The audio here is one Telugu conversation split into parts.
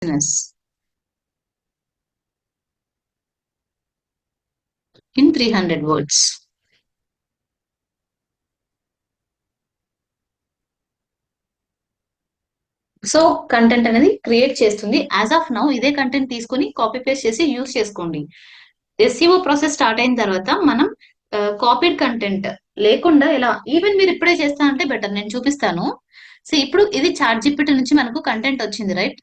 business in 300 words. So content అనేది క్రియేట్ చేస్తుంది. యాజ్ ఆఫ్ నౌ ఇదే కంటెంట్ తీసుకుని కాపీ పేస్ట్ చేసి యూజ్ చేసుకోండి. ఎస్ఈఓ ప్రాసెస్ స్టార్ట్ అయిన తర్వాత మనం కాపీడ్ కంటెంట్ లేకుండా ఎలా ఈవెన్ మీరు ఇప్పుడే చేస్తా అంటే బెటర్, నేను చూపిస్తాను. సో ఇప్పుడు ఇది చాట్ జీపీటీ నుంచి మనకు కంటెంట్ వచ్చింది, రైట్?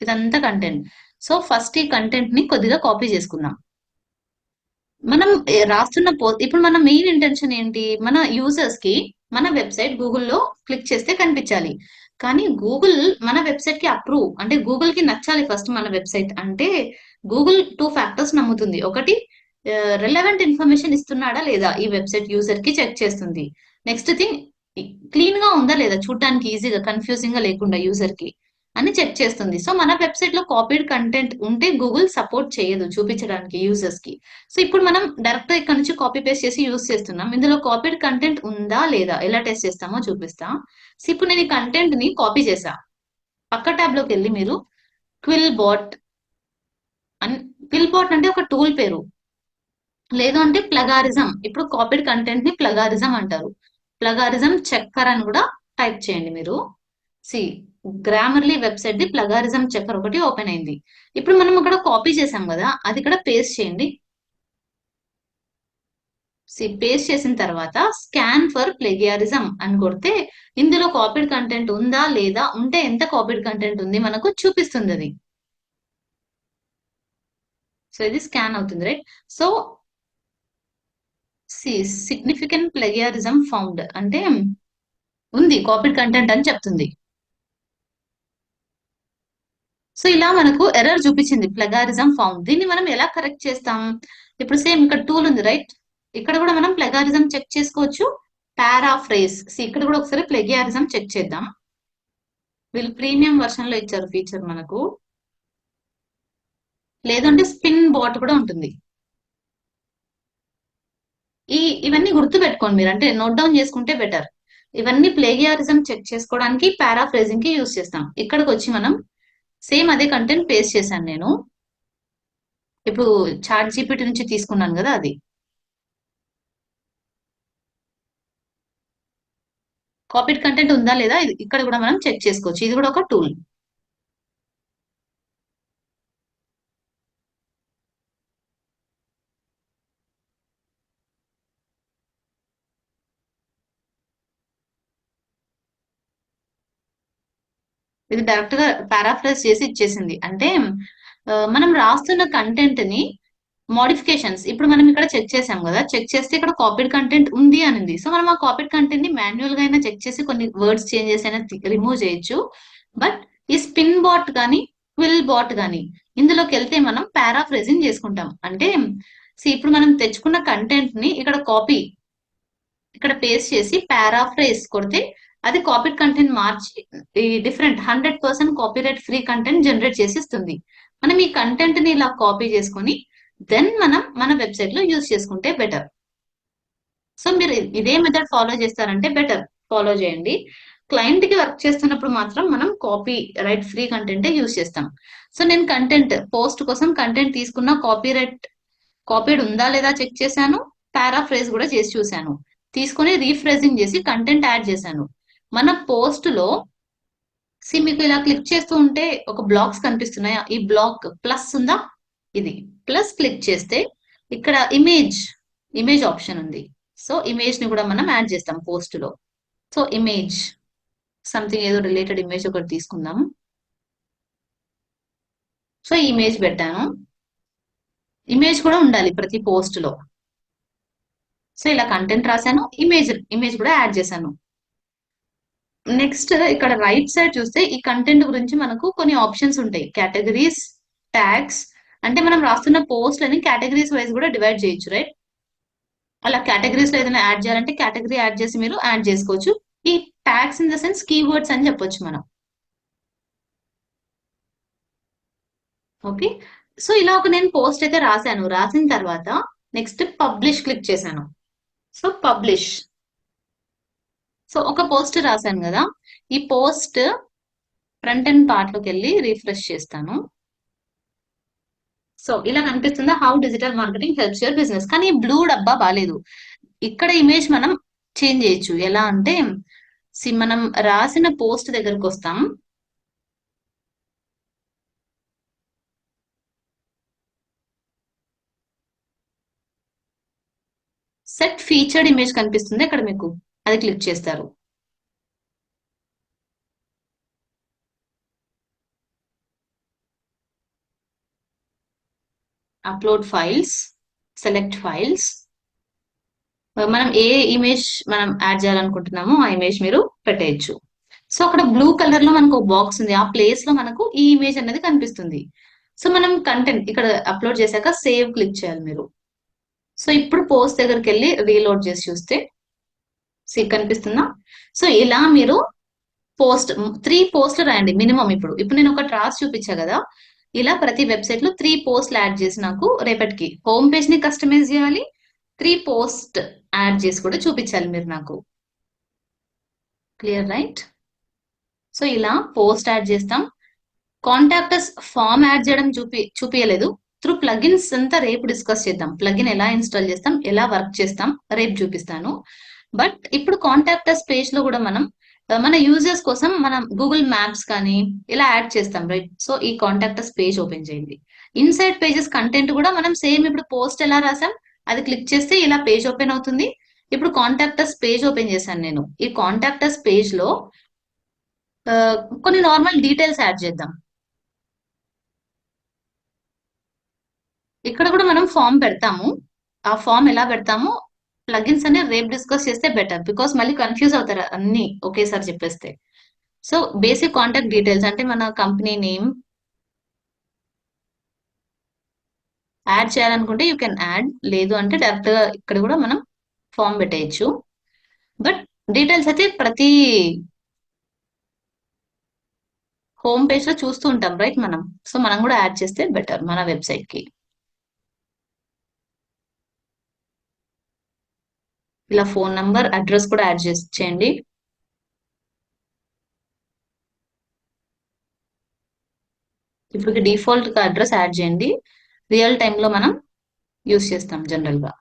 ఇదంతా కంటెంట్. సో ఫస్ట్ ఈ కంటెంట్ ని కొద్దిగా కాపీ చేసుకుందాం. మనం రాస్తున్న ఇప్పుడు మన మెయిన్ ఇంటెన్షన్ ఏంటి? మన యూజర్స్ కి మన వెబ్సైట్ గూగుల్లో క్లిక్ చేస్తే కనిపించాలి. కానీ గూగుల్ మన వెబ్సైట్ కి అప్రూవ్ అంటే గూగుల్ కి నచ్చాలి ఫస్ట్ మన వెబ్సైట్ అంటే. గూగుల్ 2 ఫ్యాక్టర్స్ నమ్ముతుంది. ఒకటి, రిలవెంట్ ఇన్ఫర్మేషన్ ఇస్తున్నాడా లేదా ఈ వెబ్సైట్ యూజర్ కి చెక్ చేస్తుంది. నెక్స్ట్ థింగ్, క్లీన్ గా ఉందా లేదా, చూడటానికి ఈజీగా కన్ఫ్యూజింగ్ గా లేకుండా యూజర్ కి అని చెక్ చేస్తుంది. సో మన వెబ్సైట్ లో కాపీడ్ కంటెంట్ ఉంటే గూగుల్ సపోర్ట్ చేయదు చూపించడానికి యూజర్స్ కి. సో ఇప్పుడు మనం డైరెక్ట్ ఇక్కడ నుంచి కాపీ పేస్ట్ చేసి యూజ్ చేస్తున్నాం. ఇందులో కాపీడ్ కంటెంట్ ఉందా లేదా ఎలా టెస్ట్ చేస్తామో చూపిస్తాం. సో ఇప్పుడు నేను ఈ కంటెంట్ ని కాపీ చేసా. పక్క ట్యాబ్ లోకి వెళ్ళి మీరు క్విల్ బాట్ అని, క్విల్ బాట్ అంటే ఒక టూల్ పేరు, లేదు అంటే ప్లగారిజం. ఇప్పుడు కాపీడ్ కంటెంట్ ని ప్లగారిజం అంటారు. ప్లగారిజం చెక్కర్ అని కూడా టైప్ చేయండి మీరు. సి గ్రామర్లీ వెబ్సైట్ ది ప్లగారిజం చెక్కర్ ఒకటి ఓపెన్ అయింది. ఇప్పుడు మనం ఇక్కడ కాపీ చేసాం కదా, అది ఇక్కడ పేస్ట్ చేయండి. సి పేస్ట్ చేసిన తర్వాత స్కాన్ ఫర్ ప్లగియారిజం అని కొడితే ఇందులో కాపీడ్ కంటెంట్ ఉందా లేదా, ఉంటే ఎంత కాపీడ్ కంటెంట్ ఉంది మనకు చూపిస్తుంది అది. సో ఇది స్కాన్ అవుతుంది, రైట్? సో సిగ్నిఫికెంట్ ప్లగియారిజం ఫౌండ్ అంటే ఉంది కాపీడ్ కంటెంట్ అని చెప్తుంది. సో ఇలా మనకు ఎర్రర్ చూపించింది, ప్లగారిజం ఫౌండ్. దీన్ని మనం ఎలా కరెక్ట్ చేస్తాం? ఇప్పుడు సేమ్ ఇక్కడ టూల్ ఉంది, రైట్? ఇక్కడ కూడా మనం ప్లగారిజం చెక్ చేసుకోవచ్చు. పారాఫ్రేజ్, ఇక్కడ కూడా ఒకసారి ప్లగియారిజం చెక్ చేద్దాం. వీళ్ళు ప్రీమియం వర్షన్ లో ఇచ్చారు ఫీచర్ మనకు. లేదంటే స్పిన్ బాట్ కూడా ఉంటుంది. ఇవన్నీ గుర్తు పెట్టుకోండి మీరు, అంటే నోట్ డౌన్ చేసుకుంటే బెటర్. ఇవన్నీ ప్లేగియారిజం చెక్ చేసుకోవడానికి, పారాఫ్రేజింగ్ కి యూజ్ చేస్తాం. ఇక్కడికి వచ్చి మనం సేమ్ అదే కంటెంట్ పేస్ట్ చేశాను నేను. ఇప్పుడు చాట్ జీపీటీ నుంచి తీసుకున్నాను కదా అది. కాపీడ్ కంటెంట్ ఉందా లేదా ఇక్కడ కూడా మనం చెక్ చేసుకోవచ్చు. ఇది కూడా ఒక టూల్. ఇది డైరెక్ట్ గా పారాఫ్రైజ్ చేసి ఇచ్చేసింది. అంటే మనం రాస్తున్న కంటెంట్ ని మోడిఫికేషన్స్ ఇప్పుడు మనం ఇక్కడ చెక్ చేసాం కదా, చెక్ చేస్తే ఇక్కడ కాపీడ్ కంటెంట్ ఉంది అనింది. సో మనం ఆ కాపీడ్ కంటెంట్ ని మాన్యువల్ గా అయినా చెక్ చేసి కొన్ని వర్డ్స్ చేంజెస్ అయినా రిమూవ్ చేయొచ్చు. బట్ ఈ స్పిన్ బాట్ కానీ క్విల్ బాట్ కానీ ఇందులోకి వెళ్తే మనం పారాఫ్రేజింగ్ చేసుకుంటాం. అంటే ఇప్పుడు మనం తెచ్చుకున్న కంటెంట్ ని ఇక్కడ కాపీ, ఇక్కడ పేస్ట్ చేసి పారాఫ్రేజ్ కొడితే అది కాపీడ్ కంటెంట్ మార్చి different 100% copyright free content generate చేసి ఇస్తుంది. మనం ఈ కంటెంట్ ని ఇలా కాపీ చేసుకొని దెన్ మనం మన వెబ్సైట్ లో యూజ్ చేసుకుంటే బెటర్. సో మీరు ఇదే మెథడ్ ఫాలో చేస్తారంటే బెటర్, ఫాలో చేయండి. క్లయింట్ కి వర్క్ చేస్తున్నప్పుడు మాత్రం మనం కాపీ రైట్ ఫ్రీ కంటెంటే యూజ్ చేస్తాం. సో నేను కంటెంట్ పోస్ట్ కోసం కంటెంట్ తీసుకున్న, కాపీడ్ ఉందా లేదా చెక్ చేశాను, పారాఫ్రేజ్ కూడా చేసి చూశాను. తీసుకొని రీఫ్రెజింగ్ చేసి కంటెంట్ యాడ్ చేశాను. మన పోస్ట్ లో మీకు ఇలా క్లిక్ చేస్తూ ఉంటే ఒక బ్లాక్స్ కనిపిస్తున్నాయా? ఈ బ్లాక్ ప్లస్ ఉందా, ఇది ప్లస్ క్లిక్ చేస్తే ఇక్కడ ఇమేజ్ ఆప్షన్ ఉంది. సో ఇమేజ్ ని కూడా మనం యాడ్ చేస్తాం పోస్ట్ లో. సో ఇమేజ్ సంథింగ్ ఏదో రిలేటెడ్ ఇమేజ్ ఒకటి తీసుకుందాం. సో ఇమేజ్ పెట్టాను. ఇమేజ్ కూడా ఉండాలి ప్రతి పోస్ట్ లో. సో ఇలా కంటెంట్ రాశాను, ఇమేజ్ కూడా యాడ్ చేశాను. నెక్స్ట్ ఇక్కడ రైట్ సైడ్ చూస్తే ఈ కంటెంట్ గురించి మనకు కొన్ని ఆప్షన్స్ ఉంటాయి. కేటగిరీస్, ట్యాగ్స్, అంటే మనం రాస్తున్న పోస్ట్ లని కేటగిరీస్ వైజ్ కూడా డివైడ్ చేయొచ్చు, రైట్? అలా కేటగిరీస్ లో ఏదైనా యాడ్ చేయాలంటే కేటగిరీ యాడ్ చేసి మీరు యాడ్ చేసుకోవచ్చు. ఈ tags in the sense keywords అని చెప్పొచ్చు మనం. ఓకే, సో ఇలా ఒక నేను పోస్ట్ అయితే రాశాను. రాసిన తర్వాత నెక్స్ట్ పబ్లిష్ క్లిక్ చేశాను. సో పబ్లిష్, సో ఒక పోస్ట్ రాశాను కదా, ఈ పోస్ట్ ఫ్రంట్ ఎండ్ పార్ట్ లోకి వెళ్ళి రిఫ్రెష్ చేస్తాను. సో ఇలా కనిపిస్తుందా, how digital marketing helps your business. కానీ బ్లూ డబ్బా బాలేదు. ఇక్కడ ఇమేజ్ మనం చేంజ్ చేయొచ్చు. ఎలా అంటే మనం రాసిన పోస్ట్ దగ్గరకు వస్తాం. సెట్ ఫీచర్డ్ ఇమేజ్ కనిపిస్తుంది ఇక్కడ మీకు, అది క్లిక్ చేస్తారు. Upload files, select files. మనం ఏ ఇమేజ్ మనం యాడ్ చేయాలనుకుంటున్నామో ఆ ఇమేజ్ మీరు పెట్టేయచ్చు. సో అక్కడ బ్లూ కలర్ లో మనకు బాక్స్ ఉంది, ఆ ప్లేస్ లో మనకు ఈ ఇమేజ్ అనేది కనిపిస్తుంది. సో మనం కంటెంట్ ఇక్కడ అప్లోడ్ చేశాక సేవ్ క్లిక్ చేయాలి మీరు. సో ఇప్పుడు పోస్ట్ దగ్గరికి వెళ్ళి రీలోడ్ చేసి చూస్తే కనిపిస్తుందా. సో ఇలా మీరు పోస్ట్ 3 పోస్టులు రాయండి మినిమం. ఇప్పుడు నేను ఒకటి రాసి చూపించా కదా, ఇలా ప్రతి వెబ్సైట్ లో 3 పోస్టులు యాడ్ చేసి నాకు రేపటికి హోమ్ పేజ్ ని కస్టమైజ్ చేయాలి, 3 పోస్ట్ యాడ్ చేసి కూడా చూపించాలి మీరు నాకు. Clear right. సో ఇలా పోస్ట్ యాడ్ చేస్తాం. కాంటాక్టర్స్ ఫామ్ యాడ్ చేయడం చూపించలేదు. త్రూ ప్లగిన్స్ అంతా రేపు డిస్కస్ చేద్దాం. ప్లగిన్ ఎలా ఇన్స్టాల్ చేస్తాం, ఎలా వర్క్ చేస్తాం రేపు చూపిస్తాను. బట్ ఇప్పుడు కాంటాక్టర్స్ పేజ్ లో కూడా మనం మన యూజర్స్ కోసం మనం గూగుల్ మ్యాప్స్ కానీ ఇలా యాడ్ చేస్తాం రైట్. సో ఈ కాంటాక్టర్స్ పేజ్ ఓపెన్ చేయండి. ఇన్సైడ్ పేజెస్ కంటెంట్ కూడా మనం సేమ్ ఇప్పుడు పోస్ట్ ఎలా రాసాం అది క్లిక్ చేస్తే ఇలా పేజ్ ఓపెన్ అవుతుంది. ఇప్పుడు కాంటాక్టర్స్ పేజ్ ఓపెన్ చేశాను నేను. ఈ కాంటాక్టర్స్ పేజ్ లో కొన్ని నార్మల్ డీటెయిల్స్ యాడ్ చేద్దాం. ఇక్కడ కూడా మనం ఫామ్ పెడతాము. ఆ ఫామ్ ఎలా పెడతాము ప్లగిన్స్ అనే రేపు డిస్కస్ చేస్తే బెటర్, బికాస్ మళ్ళీ కన్ఫ్యూజ్ అవుతారు అన్ని ఒకేసారి చెప్పేస్తే. సో బేసిక్ కాంటాక్ట్ డీటెయిల్స్ అంటే మన కంపెనీ నేమ్ యాడ్ చేయాలనుకుంటే యూ కెన్ యాడ్, లేదు అంటే డైరెక్ట్ గా ఇక్కడ కూడా మనం ఫామ్ పెట్టేయచ్చు. బట్ డీటెయిల్స్ అయితే ప్రతి హోమ్ పేజ్ లో చూస్తూ ఉంటాం రైట్ మనం. సో మనం కూడా యాడ్ చేస్తే బెటర్ మన వెబ్సైట్ కి. ఇలా ఫోన్ నంబర్, అడ్రస్ కూడా యాడ్ చేయండి. ఇప్పుడు డిఫాల్ట్ గా అడ్రస్ యాడ్ చేయండి. రియల్ టైమ్ లో మనం యూస్ చేస్తాం జనరల్ గా.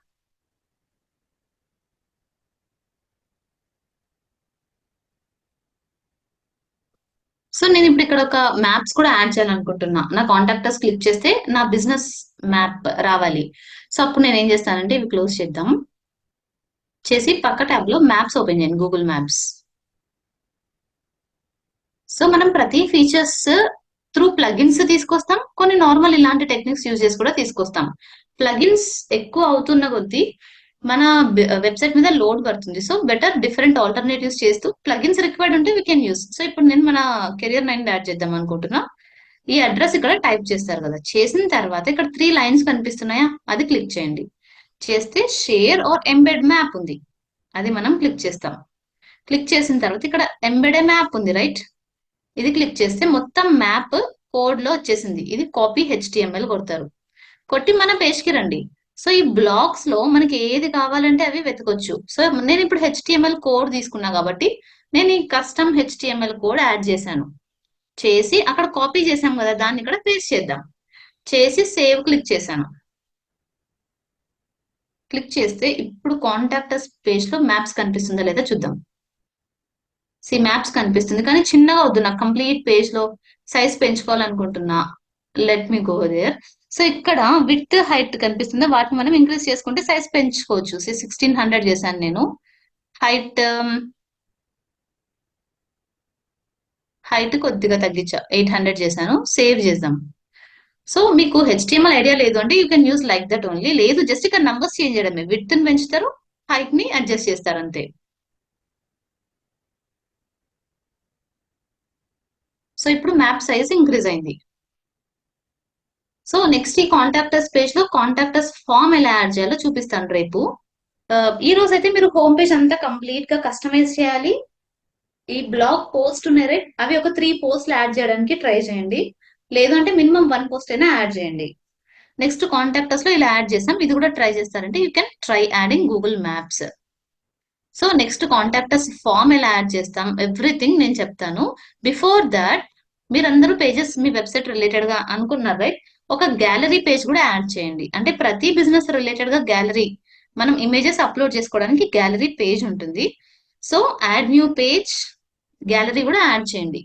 సో నేను ఇప్పుడు ఇక్కడ ఒక మ్యాప్స్ కూడా యాడ్ చేయాలనుకుంటున్నా. నా కాంటాక్టర్స్ క్లిక్ చేస్తే నా బిజినెస్ మ్యాప్ రావాలి. సో అప్పుడు నేను ఏం చేస్తానంటే ఇవి క్లోజ్ చేద్దాం చేసి పక్క ట్యాబ్ లో మ్యాప్స్ ఓపెన్ చేయండి, గూగుల్ మ్యాప్స్. సో మనం ప్రతి ఫీచర్స్ త్రూ ప్లగిన్స్ తీసుకొస్తాం, కొన్ని నార్మల్ ఇలాంటి టెక్నిక్స్ యూజ్ చేసి కూడా తీసుకొస్తాం. ప్లగిన్స్ ఎక్కువ అవుతున్న కొద్దీ మన వెబ్సైట్ మీద లోడ్ పడుతుంది. సో బెటర్ డిఫరెంట్ ఆల్టర్నేటివ్స్ చేస్తూ ప్లగిన్స్ రిక్వైర్డ్ ఉంటే వీ కెన్ యూస్. సో ఇప్పుడు నేను మన కెరియర్ 9 యాడ్ చేద్దాం అనుకుంటున్నా. ఈ అడ్రస్ ఇక్కడ టైప్ చేస్తారు కదా, చేసిన తర్వాత ఇక్కడ 3 లైన్స్ కనిపిస్తున్నాయా, అది క్లిక్ చేయండి. చేస్తే షేర్ ఆర్ ఎంబెడ్ మ్యాప్ ఉంది, అది మనం క్లిక్ చేస్తాం. క్లిక్ చేసిన తర్వాత ఇక్కడ ఎంబెడ్ మ్యాప్ ఉంది రైట్, ఇది క్లిక్ చేస్తే మొత్తం మ్యాప్ కోడ్ లో వచ్చేసింది. ఇది కాపీ HTML కొడతారు, కొట్టి మన పేజ్ కి రండి. సో ఈ బ్లాక్స్ లో మనకి ఏది కావాలంటే అవి వెతకొచ్చు. సో నేను ఇప్పుడు HTML కోడ్ తీసుకున్నా కాబట్టి నేను ఈ కస్టమ్ HTML కోడ్ యాడ్ చేశాను. చేసి అక్కడ కాపీ చేసాం కదా, దాన్ని ఇక్కడ పేస్ట్ చేద్దాం. చేసి సేవ్ క్లిక్ చేశాను. క్లిక్ చేస్తే ఇప్పుడు కాంటాక్టర్స్ పేజ్ లో మ్యాప్స్ కనిపిస్తుందా లేదా చూద్దాం. మ్యాప్స్ కనిపిస్తుంది కానీ చిన్నగా వద్దు, నాకు కంప్లీట్ పేజ్ లో సైజ్ పెంచుకోవాలనుకుంటున్నా. Let me go there. So ఇక్కడ విత్ హైట్ కనిపిస్తుంది, వాటిని మనం ఇంక్రీజ్ చేసుకుంటే సైజ్ పెంచుకోవచ్చు. 1600 చేశాను నేను. హైట్ హైట్ కొద్దిగా తగ్గించా, 800 చేశాను. సేవ్ చేద్దాం. సో మీకు HTML ఐడియా లేదు అంటే you can use like that only. లేదు జస్ట్ ఇక్కడ నంబర్స్ చేంజ్ చేయడమే, విత్ ని పెంచుతారు, హైట్ ని అడ్జస్ట్ చేస్తారు అంతే. సో ఇప్పుడు మ్యాప్ సైజ్ ఇంక్రీజ్ అయింది. సో నెక్స్ట్ ఈ కాంటాక్టర్స్ పేజ్ లో కాంటాక్టర్స్ ఫామ్ ఎలా యాడ్ చేయాలో చూపిస్తాను రేపు. ఈ రోజు అయితే మీరు హోమ్ పేజ్ అంతా కంప్లీట్ గా కస్టమైజ్ చేయాలి. ఈ బ్లాగ్ పోస్ట్ ఉన్నాయి రైట్, అవి ఒక 3 పోస్ట్లు యాడ్ చేయడానికి ట్రై చేయండి. లేదు అంటే మినిమం 1 పోస్ట్ అయినా యాడ్ చేయండి. నెక్స్ట్ కాంటాక్టర్స్ లో ఇలా యాడ్ చేసాం, ఇది కూడా ట్రై చేస్తారంటే you can try adding Google Maps. So next contact us form ఎలా యాడ్ చేస్తాం ఎవ్రీథింగ్ నేను చెప్తాను. బిఫోర్ దాట్ మీరందరూ పేజెస్ మీ వెబ్సైట్ రిలేటెడ్ గా అనుకున్నారు రైట్. ఒక గ్యాలరీ పేజ్ కూడా యాడ్ చేయండి. అంటే ప్రతి బిజినెస్ రిలేటెడ్ గా గ్యాలరీ, మనం ఇమేజెస్ అప్లోడ్ చేసుకోవడానికి గ్యాలరీ పేజ్ ఉంటుంది. So add new page, gallery కూడా యాడ్ చేయండి.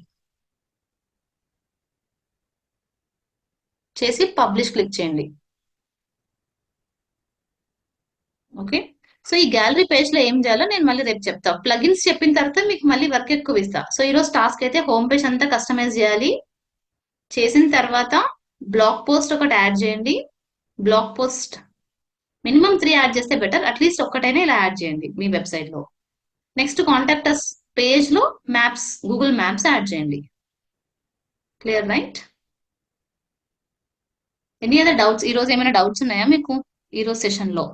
చేసి పబ్లిష్ క్లిక్ చేయండి. ఓకే. సో ఈ గ్యాలరీ పేజ్ లో ఏం చేయాలో నేను మళ్ళీ రేపు చెప్తా. ప్లగిన్స్ చెప్పిన తర్వాత మీకు మళ్ళీ వర్క్ ఎక్కువ ఇస్తా. సో ఈ రోజు టాస్క్ అయితే హోమ్ పేజ్ అంతా కస్టమైజ్ చేయాలి. చేసిన తర్వాత బ్లాగ్ పోస్ట్ ఒకటి యాడ్ చేయండి. బ్లాగ్ పోస్ట్ మినిమం 3 యాడ్ చేస్తే బెటర్. అట్లీస్ట్ ఒక్కటైనా ఇలా యాడ్ చేయండి మీ వెబ్సైట్ లో. నెక్స్ట్ కాంటాక్ట్ అస్ పేజ్ లో మ్యాప్స్, గూగుల్ మ్యాప్స్ యాడ్ చేయండి. Clear right? Any other doubts? ఈ రోజు ఏమైనా డౌట్స్ ఉన్నాయా మీకు ఈ రోజు సెషన్ లో?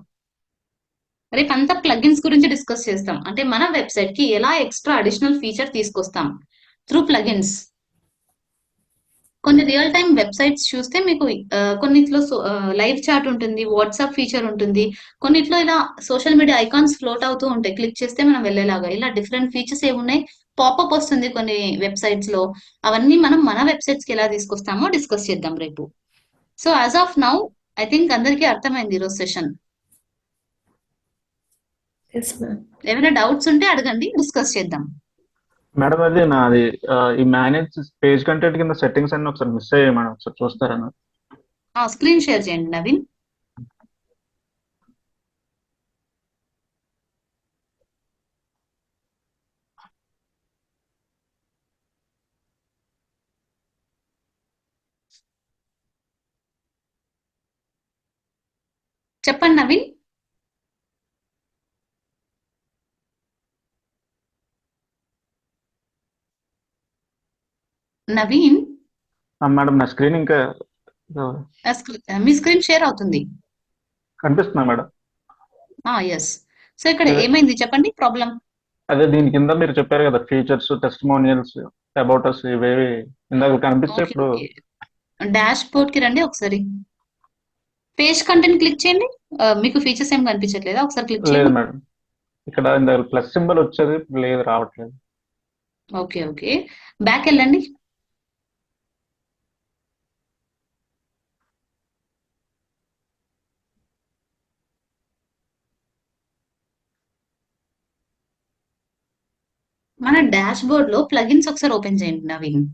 రేపు అంతా ప్లగిన్స్ గురించి డిస్కస్ చేస్తాం. అంటే మన వెబ్సైట్ కి ఎలా ఎక్స్ట్రా అడిషనల్ ఫీచర్ తీసుకొస్తాం త్రూ ప్లగిన్స్. కొన్ని రియల్ టైమ్ వెబ్సైట్స్ చూస్తే మీకు కొన్నిట్లో లైవ్ చాట్ ఉంటుంది, వాట్సాప్ ఫీచర్ ఉంటుంది, కొన్నిట్లో ఇలా సోషల్ మీడియా ఐకాన్స్ ఫ్లోట్ అవుతూ ఉంటాయి, క్లిక్ చేస్తే మనం వెళ్ళేలాగా. ఇలా డిఫరెంట్ ఫీచర్స్ ఏమున్నాయి, పాపప్ వస్తుంది కొన్ని వెబ్సైట్స్ లో. అవన్నీ మనం మన వెబ్సైట్స్ కి ఎలా తీసుకొస్తామో డిస్కస్ చేద్దాం రేపు. So as of now I think అందరికీ అర్థమైంది ఈరోజు సెషన్. ఏమైనా డౌట్స్ ఉంటే అడగండి, డిస్కస్ చేద్దాం. మేడం అది నాది ఈ మేనేజ్ పేజ్ కంటెంట్ కింద సెట్టింగ్స్ అన్ని ఒకసారి మిస్ అయ్యాయి మేడం, ఒకసారి చూస్తారా? స్క్రీన్ షేర్ చేయండి నవీన్. చెప్పండి నవీన్. నవీన్ మేడం నా స్క్రీన్ ఇంకా మీ స్క్రీన్ షేర్ అవుతుంది. కనిపిస్తుందా మేడం? ఎస్. సో ఇక్కడ ఏమైంది చెప్పండి ప్రాబ్లం. అదే దీని కింద మీరు చెప్పారు కదా ఫీచర్స్, టెస్టిమోనియల్స్, అబౌట్ అస్, ఇవేవి ఇందాక కనిపిస్తే ఇప్పుడు డాష్ బోర్డ్ కి రండి ఒకసారి. పేజ్ కంటెంట్ క్లిక్ చేయండి. మీకు ఫీచర్స్ ఏం కనిపించట్లేదా? ఒకసారి క్లిక్ లేదు చేయండి. మేడం, ఇక్కడ ఇందాక ప్లస్ సింబల్ వచ్చేది, లేదు రావట్లేదు. ఓకే ఓకే, బ్యాక్ వెళ్ళండి. మన డాష్ బోర్డ్ లో ప్లగిన్స్ ఒకసారి ఓపెన్ చేయండి నవీన్.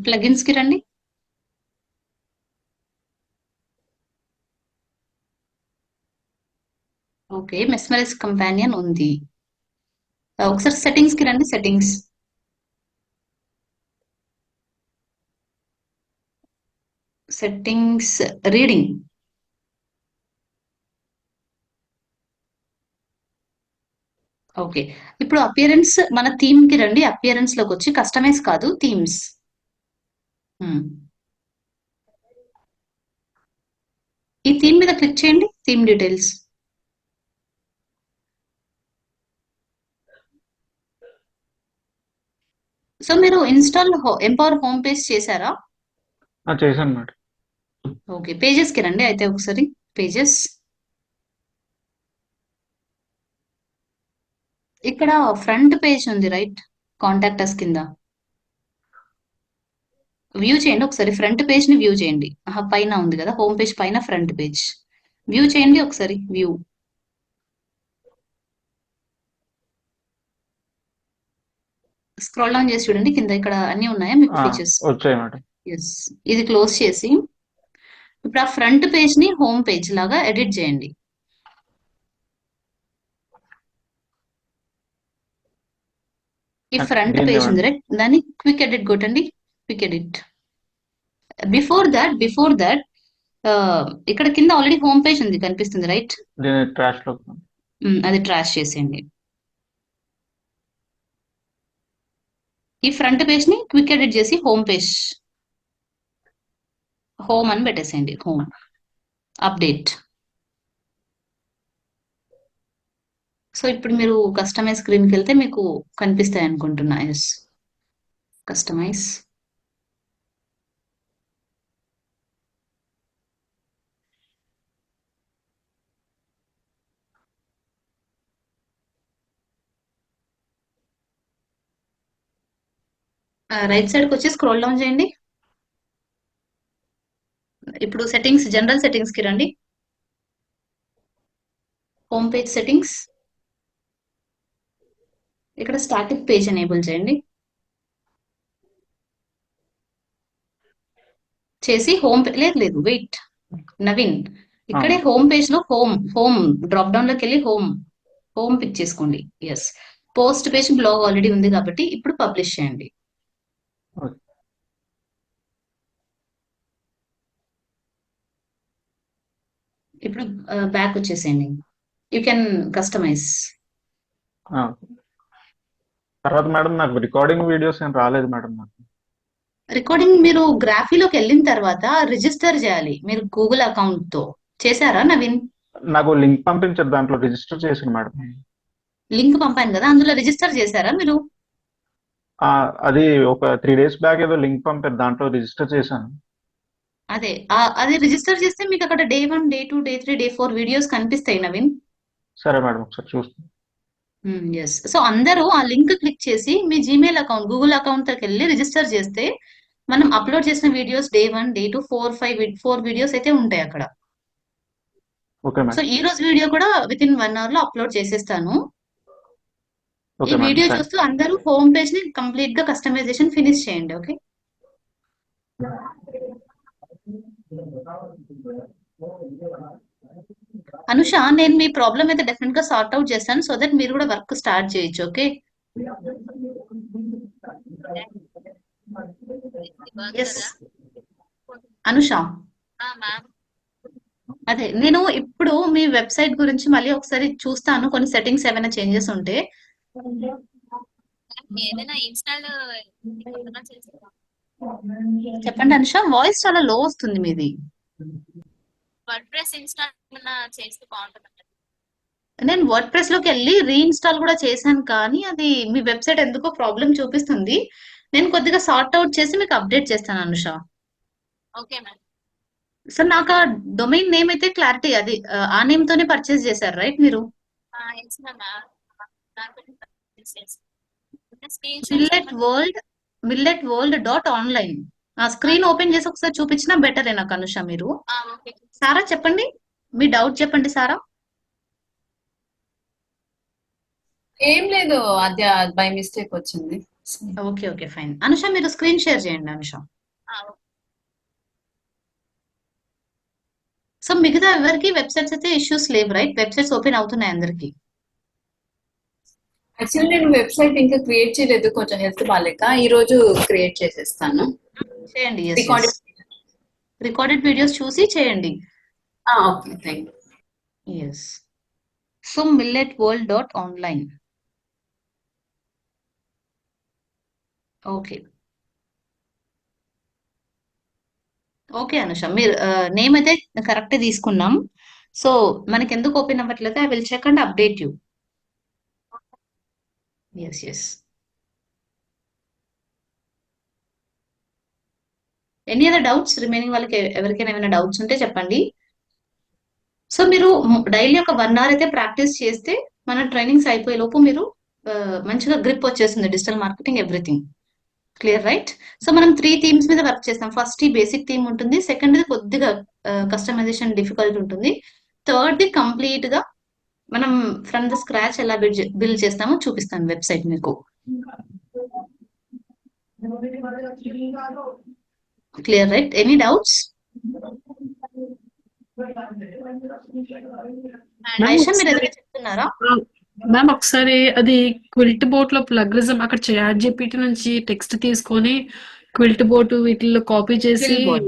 ప్లగిన్స్ కి రండి. ఓకే, మెస్మరైజ్ కంపానియన్ ఉంది. ఒకసారి సెట్టింగ్స్ కి రండి. Settings, settings, reading. ఓకే, ఇప్పుడు అపియరెన్స్ మన థీమ్ కి రండి. అపియరెన్స్ లోకి వచ్చి కస్టమైజ్ కాదు, థీమ్స్. ఈ థీమ్ మీద క్లిక్ చేయండి. Theme details. సో మీరు ఇన్స్టాల్ ఎంపవర్ హోమ్ పేజ్ చేశారా? చేశాను మేడం. ఓకే, పేజెస్ కి రండి అయితే ఒకసారి. పేజెస్, ఇక్కడ ఫ్రంట్ పేజ్ ఉంది రైట్, కాంటాక్ట్ అస్ కింద. వ్యూ చేయండి ఒకసారి. ఫ్రంట్ పేజ్ ని వ్యూ చేయండి. పైన ఉంది కదా హోమ్ పేజ్ పైన ఫ్రంట్ పేజ్. వ్యూ చేయండి ఒకసారి. వ్యూ, స్క్రోల్ డౌన్ చేసి చూడండి కింద. ఇక్కడ అన్ని ఉన్నాయా మీకు ఫీచర్స్? వచ్చాయి మేడం. ఎస్. ఇది క్లోజ్ చేసి ఇప్పుడు ఆ ఫ్రంట్ పేజ్ ని హోమ్ పేజ్ లాగా ఎడిట్ చేయండి. ఈ ఫ్రంట్ పేజ్ ఉంది రైట్, దాన్ని క్విక్ ఎడిట్ కొట్టండి. Quick edit. బిఫోర్ దట్ ఇక్కడ కింద ఆల్రెడీ హోమ్ పేజ్ ఉంది కనిపిస్తుంది రైట్. దీని ట్రాష్ లో అది ట్రాష్ చేసేయండి. ఈ ఫ్రంట్ పేజ్ ని క్విక్ ఎడిట్ చేసి హోమ్ పేజ్ హోమ్ అని పెట్టేసేయండి. Home update. సో ఇప్పుడు మీరు కస్టమైజ్ స్క్రీన్కి వెళ్తే మీకు కనిపిస్తాయి అనుకుంటున్నా. Yes, customise. రైట్ సైడ్కి వచ్చి స్క్రోల్ డౌన్ చేయండి. ఇప్పుడు సెట్టింగ్స్, జనరల్ సెట్టింగ్స్ కి రండి. Home page settings. ఇక్కడ స్టాటిక్ పేజ్ ఎనేబుల్ చేయండి. చేసి హోమ్ లేదు వెయిట్ నవీన్, ఇక్కడే హోమ్ పేజ్ లో హోమ్ డ్రాప్ డౌన్ లోకి వెళ్ళి హోమ్ పిక్ చేసుకోండి. Yes, post page blog already ఉంది కాబట్టి ఇప్పుడు పబ్లిష్ చేయండి. ఇప్పుడు బ్యాక్ వచ్చేసేయండి. You can customize. తర్వాత మేడం నాకు రికార్డింగ్ వీడియోస్ ఏం రాలేదు మేడం. నాకు రికార్డింగ్ మీరు గ్రాఫీలోకి వెళ్ళిన తర్వాత రిజిస్టర్ చేయాలి మీరు గూగుల్ అకౌంట్ తో. చేశారా నవీన్? నాకు లింక్ పంపించారు, దాంట్లో రిజిస్టర్ చేశాను మేడం. లింక్ పంపాను కదా, అందులో రిజిస్టర్ చేశారా మీరు? అది ఒక 3 days బ్యాక్ ఏదో లింక్ పంపారు, దాంట్లో రిజిస్టర్ చేశాను. అది రిజిస్టర్ చేస్తే మీకు అక్కడ day 1, day 2, day 3, day 4 videos కనిపిస్తాయి నవీన్. సరే మేడం, ఒకసారి చూస్తాను. ఎస్, సో అందరూ ఆ లింక్ క్లిక్ చేసి మీ జీమెయిల్ అకౌంట్, గూగుల్ అకౌంట్ లోకి వెళ్ళి రిజిస్టర్ చేస్తే మనం అప్లోడ్ చేసిన వీడియోస్ డే 1, డే 2, 4 వీడియోస్ అయితే ఉంటాయి అక్కడ. Okay so madam. ఈ రోజు వీడియో కూడా విత్ ఇన్ 1 hour లో అప్లోడ్ చేసేస్తాను. ఈ ఓకే మేడం, వీడియో థాంక్స్. చూస్తూ అందరూ హోమ్ పేజ్ ని కంప్లీట్ గా కస్టమైజేషన్ ఫినిష్ చేయండి. ఓకే అనుష, నేను మీ ప్రాబ్లం అయితే డెఫినెట్ గా సార్ట్ అవుట్ చేస్తాను, సో దట్ మీరు కూడా వర్క్ స్టార్ట్ చేయొచ్చు. ఓకే ఎస్ అనుష, అదే నేను ఇప్పుడు మీ వెబ్సైట్ గురించి మళ్ళీ ఒకసారి చూస్తాను, కొన్ని సెట్టింగ్స్ ఏమైనా చేంజెస్ ఉంటే. ఏదైనా ఇన్స్టాల్ కొత్తగా చేస్తాం. చెప్పండి అనుష, వాయిస్ చాలా లో వస్తుంది మీది. వర్డ్ప్రెస్ ఇన్స్టాల్ చేస్తే బాగుంటుంది. నేను వర్డ్ ప్రెస్ లోకి వెళ్ళి రీఇన్స్టాల్ కూడా చేశాను, కానీ అది మీ వెబ్సైట్ ఎందుకో ప్రాబ్లం చూపిస్తుంది. నేను కొద్దిగా సార్ట్ అవుట్ చేసి మీకు అప్డేట్ చేస్తాను అనుష. Okay madam. సార్ నాకు ఆ డొమైన్ నేమ్ అయితే క్లారిటీ, అది ఆ నేమ్ తోనే పర్చేస్ చేశారు రైట్ మీరు? milletworld.online. ఆ స్క్రీన్ ఓపెన్ చేసి ఒకసారి చూపించినా బెటర్ నాకు అనుష. మీరు సారా చెప్పండి, మీ డౌట్ చెప్పండి సారా. ఏం లేదు, అది బై మిస్టేక్ వచ్చింది. Okay okay fine. అనుష మీరు స్క్రీన్ షేర్ చేయండి అనుష. సో మిగతా ఎవరికి వెబ్సైట్స్ అయితే ఇష్యూస్ లేవు రైట్? వెబ్సైట్స్ ఓపెన్ అవుతున్నాయి అందరికి. యాక్చువల్లీ నేను వెబ్సైట్ ఇంకా క్రియేట్ చేయలేదు, కొంచెం హెల్త్ బాగాలేక. ఈ రోజు క్రియేట్ చేసేస్తాను. చేయండి. రికార్డెడ్ రికార్డెడ్ వీడియోస్ చూసి చేయండి. Okay, thank you. Yes, so milletworld.online. Okay okay Anusha, మీరు నేమ్ అయితే కరెక్ట్ తీసుకున్నాం. సో మనకి ఎందుకు ఓపెన్ అవ్వట్లేదు, I will check and update you. Yes any other doubts remaining వాళ్ళకి ఎవరికైనా ఏమైనా డౌట్స్ ఉంటే చెప్పండి. సో మీరు డైలీ ఒక 1 hour అయితే ప్రాక్టీస్ చేస్తే మన ట్రైనింగ్స్ అయిపోయే లోపు మీరు మంచిగా గ్రిప్ వచ్చేస్తుంది digital marketing everything. Clear right? So మనం 3 థీమ్స్ మీద వర్క్ చేస్తాం. ఫస్ట్ ఈ బేసిక్ థీమ్ ఉంటుంది, సెకండ్ కొద్దిగా కస్టమైజేషన్ డిఫికల్ట్ ఉంటుంది, థర్డ్ ది కంప్లీట్ గా మనం ఫ్రమ్ ద స్క్రాచ్ ఎలా బిల్డ్ చేస్తామో చూపిస్తాను వెబ్సైట్ మీకు. Clear right? Any doubts? Ayesha మీరు ఏదైనా చెప్తున్నారా? మ్యామ్ ఒకసారి అది క్విల్ట్ బోట్ లో ప్లగరిజం అక్కడ చాట్ జీపీటీ నుంచి టెక్స్ట్ తీసుకొని క్విల్ట్ బోట్ వీటిల్లో కాపీ చేసి Quill bot.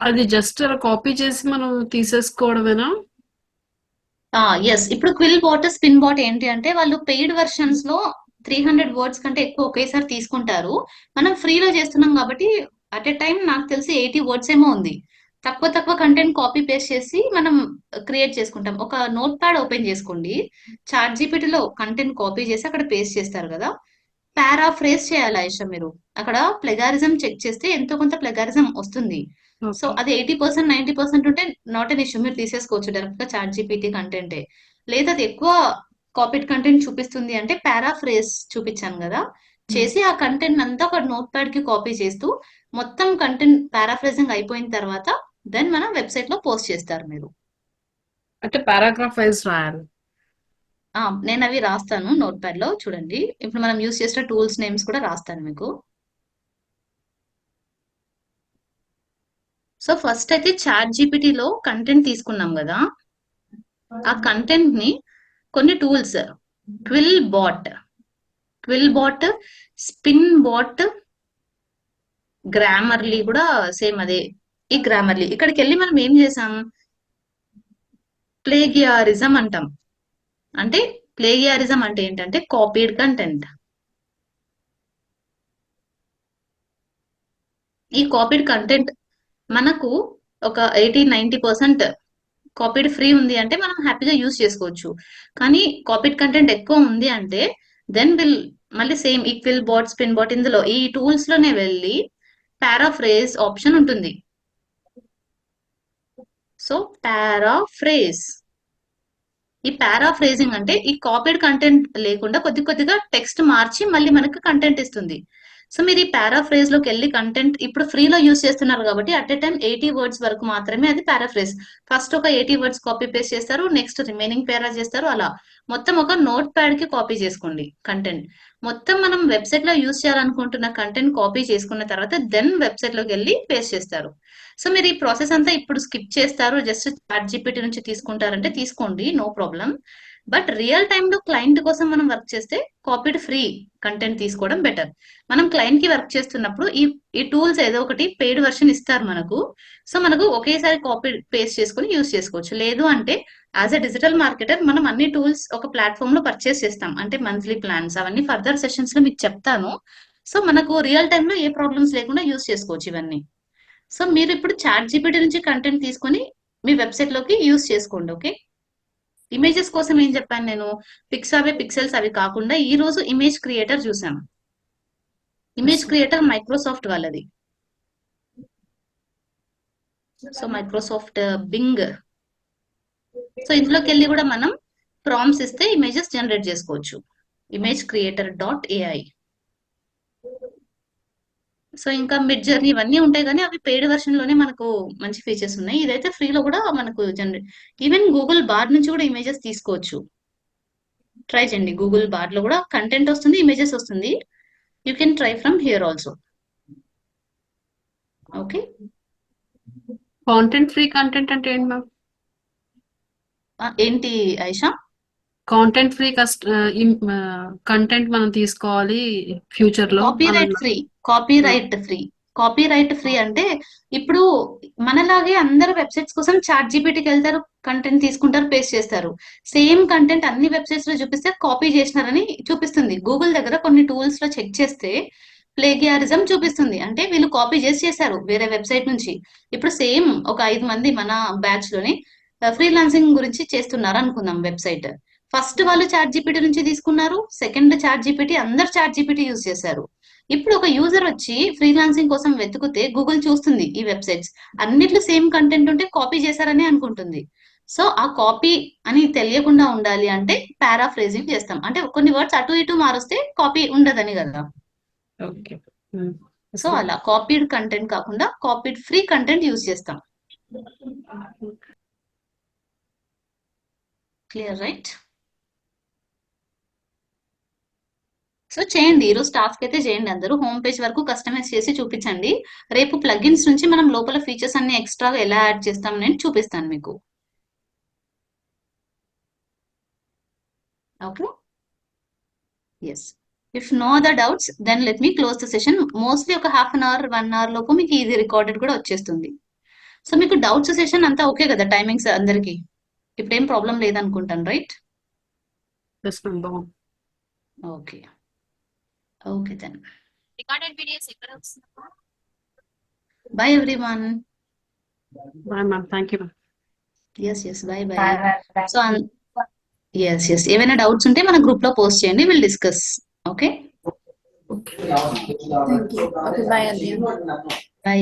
అది జస్ట్ అలా కాపీ చేసి మనం తీసేసుకోవడమేనా? ఎస్. ఇప్పుడు క్విల్ బాట్ స్పిన్ బాట్ ఏంటి అంటే వాళ్ళు పెయిడ్ వెర్షన్స్ లో 300 వర్డ్స్ కంటే ఎక్కువ ఒకేసారి తీసుకుంటారు. మనం ఫ్రీలో చేస్తున్నాం కాబట్టి అట్ ఎ టైం నాకు తెలిసి 80 వర్డ్స్ ఏమో ఉంది. తక్కువ తక్కువ కంటెంట్ కాపీ పేస్ట్ చేసి మనం క్రియేట్ చేసుకుంటాం. ఒక నోట్ ప్యాడ్ ఓపెన్ చేసుకోండి. చాట్ జీపీటీలో కంటెంట్ కాపీ చేసి అక్కడ పేస్ట్ చేస్తారు కదా, పారాఫ్రేజ్ చేయాలి ఆయిషా మీరు. అక్కడ ప్లెగారిజం చెక్ చేస్తే ఎంతో కొంత ప్లెగారిజం వస్తుంది. So okay. అది 80% 90% ఉంటే నాట్ ఎన్ ఇష్యూ, మీరు తీసేసుకోవచ్చు డైరెక్ట్ గా చాట్ జీపీటీ కంటెంటే. లేదా అది ఎక్కువ కాపీడ్ కంటెంట్ చూపిస్తుంది అంటే పారాఫ్రేజ్ చూపించాను కదా, చేసి ఆ కంటెంట్ అంతా ఒక నోట్ ప్యాడ్ కి కాపీ చేస్తూ మొత్తం కంటెంట్ పారాఫ్రేజింగ్ అయిపోయిన తర్వాత దెన్ మనం వెబ్సైట్ లో పోస్ట్ చేస్తారు మీరు. అంటే పారాగ్రాఫ్ వైజ్ రాయాలి. నేను అవి రాస్తాను నోట్ ప్యాడ్ లో, చూడండి. ఇప్పుడు మనం యూస్ చేసిన టూల్స్ నేమ్స్ కూడా రాస్తాను మీకు. సో ఫస్ట్ అయితే చాట్ జీపీటీలో కంటెంట్ తీసుకున్నాం కదా, ఆ కంటెంట్ ని కొన్ని tools, క్విల్ bat, spin bat, Grammarly కూడా సేమ్ అదే. ఈ గ్రామర్లీ ఇక్కడికి వెళ్ళి మనం ఏం చేసాం, ప్లేగియారిజం అంటాం. అంటే ప్లేగియారిజం అంటే ఏంటంటే కాపీడ్ కంటెంట్. ఈ కాపీడ్ కంటెంట్ మనకు ఒక 80-90% కాపీడ్ ఫ్రీ ఉంది అంటే మనం హ్యాపీగా యూస్ చేసుకోవచ్చు. కానీ కాపీడ్ కంటెంట్ ఎక్కువ ఉంది అంటే దెన్ మళ్ళీ same QuillBot, Spinbot, ఇందులో ఈ టూల్స్ లోనే వెళ్ళి పారాఫ్రేజ్ ఆప్షన్ ఉంటుంది. సో పారాఫ్రేజ్, ఈ పారాఫ్రేజింగ్ అంటే ఈ కాపీడ్ కంటెంట్ లేకుండా కొద్ది కొద్దిగా టెక్స్ట్ మార్చి మళ్ళీ మనకు కంటెంట్ ఇస్తుంది. సో మీరు ఈ పారాఫ్రేజ్ లోకి వెళ్ళి కంటెంట్ ఇప్పుడు ఫ్రీలో యూస్ చేస్తున్నారు కాబట్టి అట్ ఎ టైం 80 వర్డ్స్ వరకు మాత్రమే అది పారాఫ్రేజ్. ఫస్ట్ ఒక 80 వర్డ్స్ కాపీ పేస్ట్ చేస్తారు, నెక్స్ట్ రిమైనింగ్ పేరా చేస్తారు, అలా మొత్తం ఒక నోట్ ప్యాడ్ కి కాపీ చేసుకోండి కంటెంట్. మొత్తం మనం వెబ్సైట్ లో యూస్ చేయాలనుకుంటున్న కంటెంట్ కాపీ చేసుకున్న తర్వాత దెన్ వెబ్సైట్ లోకి వెళ్ళి పేస్ట్ చేస్తారు. సో మీరు ఈ ప్రాసెస్ అంతా ఇప్పుడు స్కిప్ చేస్తారు, జస్ట్ చాట్ జీపీటీ నుంచి తీసుకుంటారంటే తీసుకోండి, no problem. But real time లో క్లయింట్ కోసం మనం వర్క్ చేస్తే కాపీడ్ ఫ్రీ కంటెంట్ తీసుకోవడం బెటర్. మనం క్లయింట్ కి వర్క్ చేస్తున్నప్పుడు ఈ టూల్స్ ఏదో ఒకటి పెయిడ్ వర్షన్ ఇస్తారు మనకు. సో మనకు ఒకేసారి కాపీ పేస్ట్ చేసుకుని యూస్ చేసుకోవచ్చు. లేదు అంటే యాజ్ ఎ డిజిటల్ మార్కెటర్ మనం అన్ని టూల్స్ ఒక ప్లాట్ఫామ్ లో పర్చేస్ చేస్తాం, అంటే మంత్లీ ప్లాన్స్, అవన్నీ ఫర్దర్ సెషన్స్ లో మీకు చెప్తాను. సో మనకు రియల్ టైమ్ లో ఏ ప్రాబ్లమ్స్ లేకుండా యూస్ చేసుకోవచ్చు ఇవన్నీ. సో మీరు ఇప్పుడు చాట్ జీపీటీ నుంచి కంటెంట్ తీసుకొని మీ వెబ్సైట్ లోకి యూస్ చేసుకోండి. ఓకే, ఇమేజెస్ కోసం ఏం చెప్పాను నేను, పిక్సావే పిక్సెల్స్ అవి కాకుండా ఈ రోజు ఇమేజ్ క్రియేటర్ చూసాం. ఇమేజ్ క్రియేటర్ మైక్రోసాఫ్ట్ వాళ్ళది. So Microsoft Bing. సో ఇందులోకి వెళ్ళి కూడా మనం ప్రాంప్ట్స్ ఇస్తే ఇమేజెస్ జనరేట్ చేసుకోవచ్చు. Image creator .ai. సో ఇంకా మిడ్ జర్నీ ఇవన్నీ ఉంటాయి కానీ అవి పెయిడ్ వెర్షన్ లోనే మనకు మంచి ఫీచర్స్ ఉన్నాయి. ఇదైతే ఫ్రీలో కూడా మనకు జనరేట్, ఈవెన్ గూగుల్ బార్ నుంచి కూడా ఇమేజెస్ తీసుకోవచ్చు. ట్రై చేయండి, గూగుల్ బార్ లో కూడా కంటెంట్ వస్తుంది, ఇమేజెస్ వస్తుంది. You can try from here also. Okay, content free content అంటే ఏంటి మ్యామ్? ఏంటి ఐషా? కాంటెంట్ ఫ్రీ కంటెంట్ మనం తీసుకోవాలి ఫ్యూచర్ లో కాపీరైట్ ఫ్రీ. కాపీరైట్ ఫ్రీ అంటే ఇప్పుడు మనలాగే అందరు వెబ్సైట్స్ కోసం చాట్ జీపీటీకి వెళ్తారు, కంటెంట్ తీసుకుంటారు, పేస్ట్ చేస్తారు. సేమ్ కంటెంట్ అన్ని వెబ్సైట్స్ లో చూపిస్తే కాపీ చేసినారని చూపిస్తుంది. గూగుల్ దగ్గర కొన్ని టూల్స్ లో చెక్ చేస్తే ప్లేగియారిజం చూపిస్తుంది, అంటే వీళ్ళు కాపీ చేశారు వేరే వెబ్సైట్ నుంచి. ఇప్పుడు సేమ్ ఒక 5 మంది మన బ్యాచ్ లోని ఫ్రీలాన్సింగ్ గురించి చేస్తున్నారు అనుకుందాం వెబ్సైట్. ఫస్ట్ వాళ్ళు చాట్ జీపీటీ నుంచి తీసుకున్నారు, సెకండ్ చాట్ జీపీటీ, అందరు చాట్ జీపీటీ యూజ్ చేశారు. ఇప్పుడు ఒక యూజర్ వచ్చి ఫ్రీలాన్సింగ్ కోసం వెతుకుతే గూగుల్ చూస్తుంది ఈ వెబ్సైట్స్ అన్నిట్లో సేమ్ కంటెంట్ ఉంటే కాపీ చేశారని అనుకుంటుంది. సో ఆ కాపీ అని తెలియకుండా ఉండాలి అంటే పారాఫ్రేజింగ్ చేస్తాం, అంటే కొన్ని వర్డ్స్ అటు ఇటు మారుస్తే కాపీ ఉండదని కదా. ఓకే. సో అలా కాపీడ్ కంటెంట్ కాకుండా కాపీడ్ ఫ్రీ కంటెంట్ యూజ్ చేస్తాం. Clear right? సో చేయండి, ఈరోజు టాస్క్ అయితే చేయండి. అందరూ హోమ్ పేజ్ వరకు కస్టమైజ్ చేసి చూపించండి. రేపు ప్లగిన్స్ నుంచి మనం లోపల ఫీచర్స్ అన్ని ఎక్స్ట్రాగా ఎలా యాడ్ చేస్తాం నేను చూపిస్తాను మీకు. Okay, yes. If no other doubts then let me close the session. Mostly ఒక 1/2 అవర్ 1 అవర్ లోపు మీకు ఇది రికార్డెడ్ కూడా వచ్చేస్తుంది. సో మీకు డౌట్స్ సెషన్ అంతా ఓకే కదా, టైమింగ్స్ అందరికి ఇప్పుడు ఏం ప్రాబ్లం లేదనుకుంటాను, రైట్? ఎస్ మ్యామ్, బాగుంది. Okay okay then recorded videos ఎక్కడ వస్తుంది? Bye everyone. Bye ma'am, thank you ma'am. Yes bye bye. So yes ఏమైనా డౌట్స్ ఉంటే మన గ్రూప్ లో పోస్ట్ చేయండి, will discuss. Okay thank you. Okay bye అండి. బై.